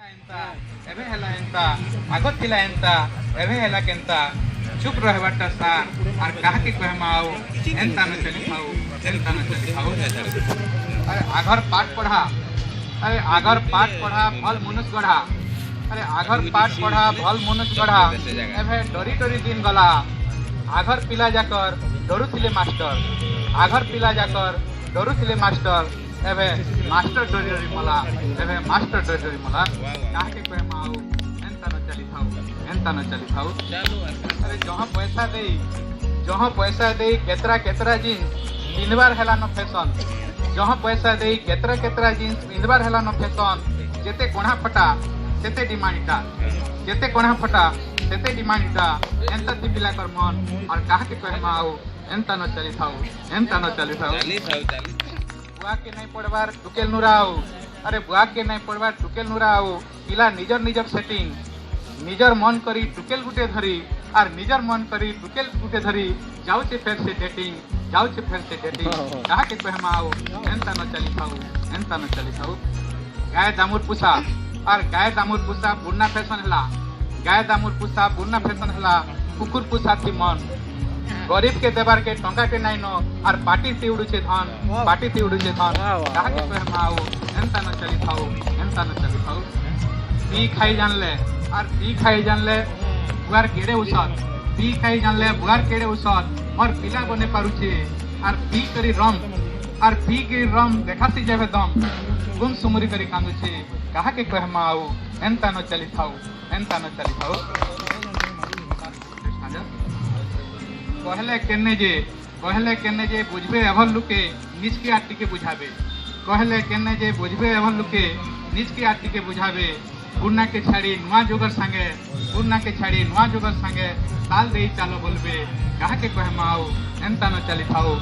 एंता एबे हला एंता आगत थिला एंता एबे हला केंता चुप रहबाटा सा आर काहा के कहमाओ एंता न चली खाओ एंता न चली खाओ अरे आगर पाठ पढ़ा अरे आगर पाठ पढ़ा भल मनुष्य गढ़ा अरे आगर पाठ पढ़ा भल मनुष्य गढ़ा एबे डरी डरी दिन गला आगर पिला जाकर डरू थिले मास्टर आगर पिला जाकर डरू थिले मास्टर एबे मास्टर डरी डरी मला एबे मास्टर डरी डरी मला काहे के कहमाओ एंता न चली खाओ अरे जहाँ पैसा दे केतरा केतरा जीन्स पिनबार हेला न फैशन जहाँ पैसा दे केतरा केतरा जीन्स पिनबार हेला न फैशन जेते कोणा फटा सेते डिमांडटा जेते कोणा फटा सेते डिमांडटा एंता ती पिला कर मन और काहे के कहमाओ एंता न चली खाओ बुआ के नहीं पढ़वार टुकेल नुराओ अरे बुआ के नहीं पढ़वार टुकेल नुराओ पिला निजर निजर सेटिंग निजर मन करी टुकेल गुटे धरी और निजर मन करी टुकेल गुटे धरी जाउचे फेर से डेटिंग कहा के कहमाओ एंता न चली खाओ गाय दामुर पुसा और गाय दामुर पुसा बुन्ना फैशन हला कुकुर पुसा थी मन गरीब के देवार के टंका के नाइनो और पार्टी थी उड़ुचे धन कहा के कहमाओ एंता न चली खाओ पी खाई जानले बुआर केड़े उसत पी खाई जानले बुआर केड़े उसत और पिला बने पारुचे और पी करी रम देखासी जाबे दम गुम सुमुरी करी कांदुचे कहा के कहमाओ एंता न चली खाओ कहले केने जे बुझबे एभल लुके निज के आटी के बुझाबे कहले केने जे बुझबे एभल लुके निज के आटी के बुझाबे पुरना के छाड़ी नुआ जोगर संगे ताल दे चालो बोलबे कहा के कहमाओ एंता न चली खाओ